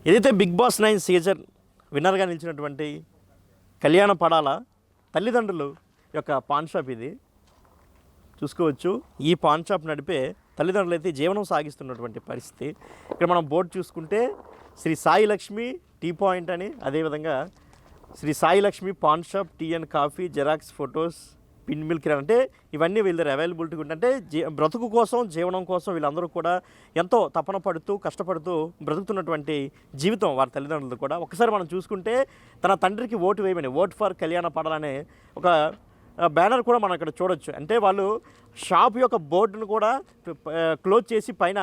ఏదైతే big boss 9 season విన్నర్గా నిలిచినటువంటి కళ్యాణ పడాల తల్లిదండ్రులు యొక్క పాన్ షాప్ ఇది చూసుకోవచ్చు. ఈ పాన్ షాప్ నడిపే తల్లిదండ్రులు అయితే జీవనం సాగిస్తున్నటువంటి పరిస్థితి. ఇక్కడ మనం బోర్డు చూసుకుంటే శ్రీ సాయి లక్ష్మి టీ పాయింట్ అని, అదేవిధంగా Shri Sai Lakshmi paan shop, tea and coffee, xerox photos, pin milk అంటే ఇవన్నీ వీళ్ళ దగ్గర అవైలబిలిటీ ఉంటే బ్రతుకు కోసం, జీవనం కోసం వీళ్ళందరూ కూడా ఎంతో తపన పడుతూ కష్టపడుతూ బ్రతుకుతున్నటువంటి జీవితం వారి తల్లిదండ్రులు కూడా. ఒకసారి మనం చూసుకుంటే తన తండ్రికి ఓటు వేయమని, ఓట్ ఫర్ కళ్యాణ పడాలనే ఒక బ్యానర్ కూడా మనం ఇక్కడ చూడొచ్చు. అంటే వాళ్ళు షాప్ యొక్క బోర్డును కూడా క్లోజ్ చేసి పైన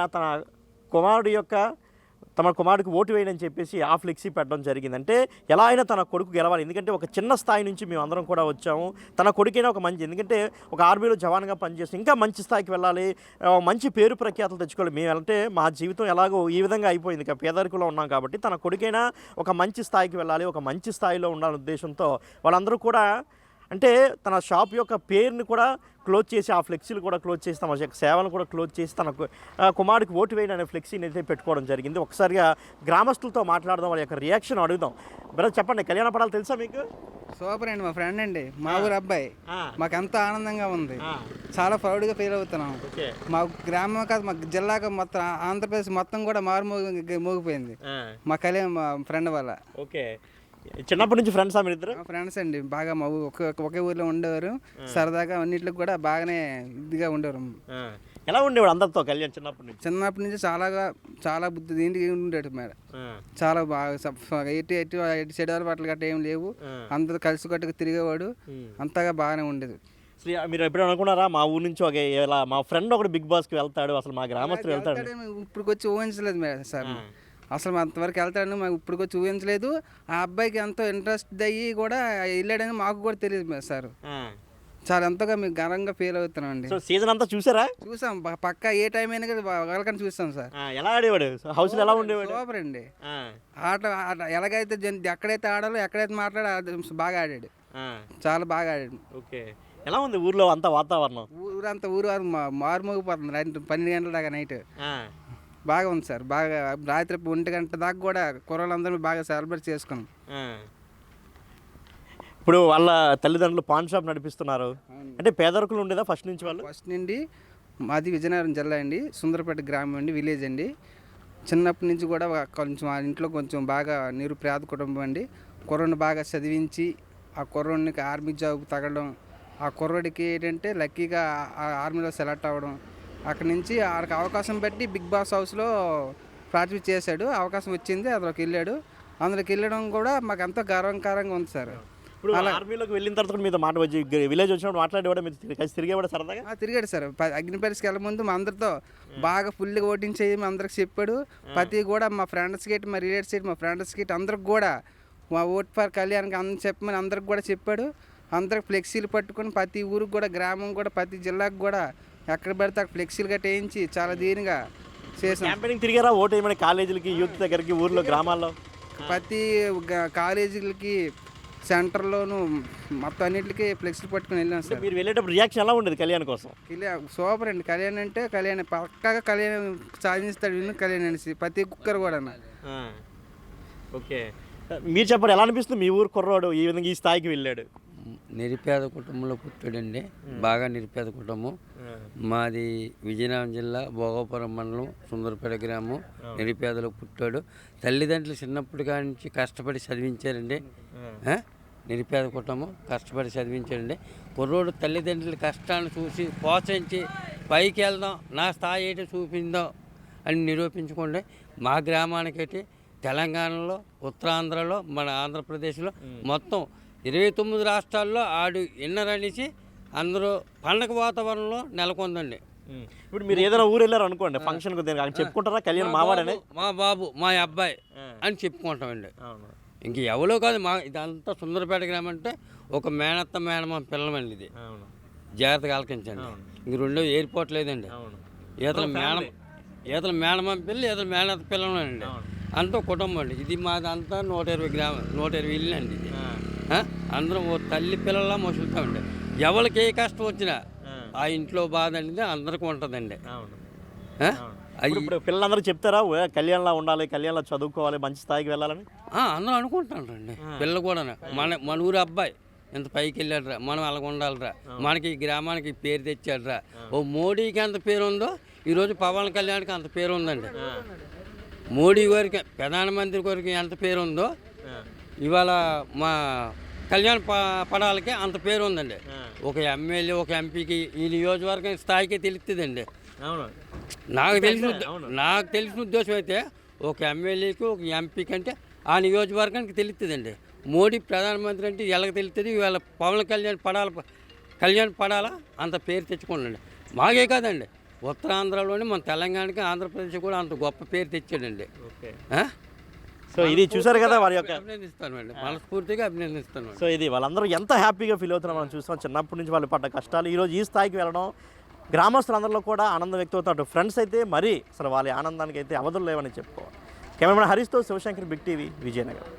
తమ కుమారుడికి ఓటు వేయని చెప్పేసి ఆ ఫ్లెక్సీ పెట్టడం జరిగింది. అంటే ఎలా అయినా తన కొడుకు గెలవాలి, ఎందుకంటే ఒక చిన్న స్థాయి నుంచి మేము అందరం కూడా వచ్చాము. తన కొడుకైనా ఒక మంచి, ఎందుకంటే ఒక ఆర్మీలో జవాన్గా పనిచేసి ఇంకా మంచి స్థాయికి వెళ్ళాలి, మంచి పేరు ప్రఖ్యాతలు తెచ్చుకోవాలి. మేము అంటే మా జీవితం ఎలాగో ఈ విధంగా అయిపోయింది, ఇక పేదరికంలో ఉన్నాం కాబట్టి తన కొడుకైనా ఒక మంచి స్థాయికి వెళ్ళాలి, ఒక మంచి స్థాయిలో ఉండాలనే ఉద్దేశంతో వాళ్ళందరూ కూడా అంటే తన షాప్ యొక్క పేరుని కూడా క్లోజ్ చేసి, ఆ ఫ్లెక్సీలు కూడా క్లోజ్ చేసి, తమ యొక్క సేవలను కూడా క్లోజ్ చేసి తన కుమారుడికి ఓటు వేయని అనే ఫ్లెక్సీని అయితే పెట్టుకోవడం జరిగింది. ఒకసారిగా గ్రామస్తులతో మాట్లాడదాం, వాళ్ళ యొక్క రియాక్షన్ అడుగుదాం. బ్రదర్ చెప్పండి, కళ్యాణ పడాలు తెలుసా మీకు? సూపర్ అండి, మా ఫ్రెండ్ అండి, మా ఊరు అబ్బాయి. మాకు ఎంతో ఆనందంగా ఉంది, చాలా ప్రౌడ్గా ఫీల్ అవుతున్నాం. మా గ్రామం కాదు, మా జిల్లాకు మొత్తం ఆంధ్రప్రదేశ్ మొత్తం కూడా మోగిపోయింది మా మా ఫ్రెండ్ వల్ల. ఓకే, చిన్నప్పటి నుంచి ఫ్రెండ్స్ మీరు ఇద్దరు? ఫ్రెండ్స్ అండి, బాగా మా ఒకే ఊర్లో ఉండేవారు, సరదాగా అన్నింటికి కూడా బాగానే ఇదిగా ఉండేవారు. ఎలా ఉండేవాడు అందరితో కళ్యాణ్ చిన్నప్పటి నుంచి? చాలా బుద్ధి ఇంటికి ఉండేది మేడం, చాలా బాగా ఎటు చెడు పట్ల గట్ట ఏం లేవు, అందరూ కలిసి కట్టుకు తిరిగేవాడు, అంతగా బాగానే ఉండేది. మీరు ఎప్పుడు అనుకున్నారా మా ఊరు నుంచి ఇలా మా ఫ్రెండ్ ఒకటి బిగ్ బాస్కి వెళ్తాడు, అసలు మా గ్రామస్తులు వెళ్తాడు? ఇప్పుడు వచ్చి ఊహించలేదు మేడం సార్, అసలు అంతవరకు వెళ్తాడని మాకు ఇప్పుడు వచ్చి ఊహించలేదు. ఆ అబ్బాయికి ఎంతో ఇంట్రెస్ట్ అయ్యి కూడా వెళ్ళాడని మాకు కూడా తెలియదు సార్. చాలా ఎంతగా మీకు ఘనంగా ఫీల్ అవుతున్నాం అండి. సీజన్ అంతా చూసారా? చూసాం, పక్కా ఏ టైం అయినా కదా వెళ్ళకని చూస్తాం సార్. ఎలా ఆడేవాడు హౌస్, ఎలా ఉండేవాడు? సూపర్ అండి, ఆట ఎలాగైతే ఎక్కడైతే ఆడాలో, ఎక్కడైతే మాట్లాడో బాగా ఆడాడు, చాలా బాగా ఆడాడు. ఓకే, ఎలా ఉంది ఊర్లో అంతా వాతావరణం? ఊరు మారుమోగిపోతుంది 12 గంటల దాకా నైట్. బాగా ఉంది సార్, బాగా రాత్రి 1 గంట దాకా కూడా కుర్రలందరూ బాగా సెలబ్రేట్ చేసుకున్నాం. ఇప్పుడు వాళ్ళ తల్లిదండ్రులు పాన్ షాప్ నడిపిస్తున్నారు అంటే పేదరికులు ఉండేదా ఫస్ట్ నుంచి? వాళ్ళు ఫస్ట్ నుండి మాది విజయనగరం జిల్లా అండి, సుందరపేట గ్రామం అండి, విలేజ్ అండి. చిన్నప్పటి నుంచి కూడా కొంచెం ఆ ఇంట్లో కొంచెం బాగా నిరుపేద కుటుంబం అండి. కుర్రని బాగా చదివించి ఆ కుర్రోడికి ఆర్మీ జాబ్ తగలడం, ఆ కుర్రోడికి ఏంటంటే లక్కీగా ఆర్మీలో సెలెక్ట్ అవ్వడం, అక్కడి నుంచి ఆడికి అవకాశం పెట్టి బిగ్ బాస్ హౌస్లో పార్టిసిపేట్ చేశాడు, అవకాశం వచ్చింది, అందులోకి వెళ్ళాడు. అందులోకి వెళ్ళడం కూడా మాకు ఎంతో గర్వకారంగా ఉంది సార్. ఇప్పుడు ఆర్మీలోకి వెళ్ళిన తర్వాత మీతో మాట వచ్చి విలేజ్ వచ్చినప్పుడు మాట్లాడేవాడు, మీరు కలిసి తిరిగేవాడు సరదాగా? తిరిగాడు సార్, అగ్ని పరీక్షకి వెళ్ళే ముందు మా అందరితో బాగా ఫుల్గా ఓటింగ్ చేయమని అందరికి చెప్పాడు. ప్రతి కూడా మా ఫ్రెండ్స్కి, మా రిలేటివ్స్, మా ఫ్రెండ్స్కి అందరికి కూడా మా ఓట్ ఫర్ కళ్యాణ్కి చెప్పమని అందరికి కూడా చెప్పాడు. అందరికి ఫ్లెక్సీలు పట్టుకొని ప్రతి ఊరికి కూడా, గ్రామం కూడా, ప్రతి జిల్లాకు కూడా ఎక్కడ పడితే అక్కడ ఫ్లెక్సీలు గట్ట వేయించి చాలా దీనిగా చేసాం. క్యాంపెయినింగ్ తిరిగారా ఓటు వేయమని కాలేజీలకి, యూత్ దగ్గరికి, ఊర్లో, గ్రామాల్లో? ప్రతి కాలేజీలకి, సెంటర్లోను మొత్తం అన్నింటికి ఫ్లెక్సీలు పట్టుకుని వెళ్ళాం సార్. మీరు వెళ్ళేటప్పుడు రియాక్షన్ ఎలా ఉండేది కళ్యాణ్ కోసం? సూపర్ అండి, కళ్యాణ్ అంటే కళ్యాణ్ పక్కాగా కళ్యాణ్ సాధిస్తాడు, విన్ను కళ్యాణ్ అనేసి ప్రతి కుక్కరు కూడా. ఓకే, మీరు చెప్పండి, ఎలా అనిపిస్తుంది మీ ఊరు కుర్రాడు ఈ విధంగా ఈ స్థాయికి వెళ్ళాడు? నిరుపేద కుటుంబంలో పుట్టాడండి, బాగా నిరుపేద కుటుంబం. మాది విజయనగరం జిల్లా భోగాపురం మండలం సుందరపేట గ్రామం. నిరుపేదలో పుట్టాడు. తల్లిదండ్రులు చిన్నప్పటి కాడి నుంచి కష్టపడి చదివించారండి. నిరుపేద కుటుంబం కష్టపడి చదివించారండి. కుర్రోడు తల్లిదండ్రుల కష్టాన్ని చూసి ప్రోత్సహించి పైకి వెళ్దాం, నా స్థాయి ఏంటో చూపిందాం అని నిరూపించుకోండి. మా గ్రామానికైతే తెలంగాణలో, ఉత్తరాంధ్రలో, మన ఆంధ్రప్రదేశ్లో మొత్తం 29 రాష్ట్రాల్లో ఆడు ఇన్నర్ అనేసి అందరూ పండగ వాతావరణంలో నెలకొందండి. ఇప్పుడు మీరు ఏదైనా ఊరు వెళ్ళారు అనుకోండి, ఫంక్షన్ చెప్పుకుంటారా కళ్యాణ్ మావాడని? మా బాబు, మా అబ్బాయి అని చెప్పుకుంటామండి. ఇంక ఎవరో కాదు, మా ఇదంతా సుందరపేట గ్రామం అంటే ఒక మేనత్త మేనమా పిల్లమండి. ఇది జాగ్రత్తగా ఆలకించండి. ఇంక రెండో ఎయిర్పోర్ట్ లేదండి. ఈతల మేనమా పిల్లలు, ఈతల మేనత్త పిల్లలండి, అంతా కుటుంబం అండి. ఇది మాదంతా 120 ఇల్లు అండి. ఇది అందరం ఓ తల్లి పిల్లల్లా మోసులుతామండి. ఎవరికి ఏ కష్టం వచ్చినా ఆ ఇంట్లో బాధ అనేది అందరికీ ఉంటుందండి. అది ఇప్పుడు పిల్లలందరూ చెప్తారా కళ్యాణ్లా ఉండాలి, కళ్యాణ్లో చదువుకోవాలి, మంచి స్థాయికి వెళ్ళాలని? అందరూ అనుకుంటారండి. పిల్లలు కూడా మన ఊరు అబ్బాయి ఇంత పైకి వెళ్ళాడురా, మనం అలాగ ఉండాలిరా, మనకి ఈ గ్రామానికి పేరు తెచ్చాడురా. ఓ మోడీకి ఎంత పేరు ఉందో ఈరోజు పవన్ కళ్యాణ్కి అంత పేరు ఉందండి. మోడీ గారికి, ప్రధానమంత్రి గారికి ఎంత పేరు ఉందో ఇవాళ మా కళ్యాణ్ పడాలకి అంత పేరు ఉందండి. ఒక ఎమ్మెల్యే, ఒక ఎంపీకి ఈ నియోజకవర్గం స్థాయికి తెలుస్తుందండి. అవును. నాకు తెలిసిన ఉద్దేశం అయితే ఒక ఎమ్మెల్యేకి, ఒక ఎంపీకి అంటే ఆ నియోజకవర్గానికి తెలుస్తుందండి. మోడీ ప్రధానమంత్రి అంటే ఎలాగ తెలుస్తుంది, ఇవాళ పవన్ కళ్యాణ్ పడాలా అంత పేరు తెచ్చుకోండి. మాకే కాదండి, ఉత్తరాంధ్రలోని మన తెలంగాణకి, ఆంధ్రప్రదేశ్ కూడా అంత గొప్ప పేరు తెచ్చాడండి. సో ఇది చూసారు కదా వారి యొక్క, అభినందిస్తాను అండి, మనస్ఫూర్తిగా అభినందిస్తాను. సో ఇది వాళ్ళందరూ ఎంత హ్యాపీగా ఫీల్ అవుతున్నారో మనం చూస్తాం. చిన్నప్పటి నుంచి వాళ్ళు పడ్డ కష్టాలు ఈరోజు ఈ స్థాయికి వెళ్ళడం గ్రామస్తులందరిలో కూడా ఆనందం వ్యక్తమవుతారు. ఫ్రెండ్స్ అయితే మరీ అసలు వాళ్ళ ఆనందానికి అయితే అవధులు లేవని చెప్పుకోవాలి. కెమెరామెన్ హరీష్తో శివశంకర్, బిగ్ టీవీ, విజయనగరం.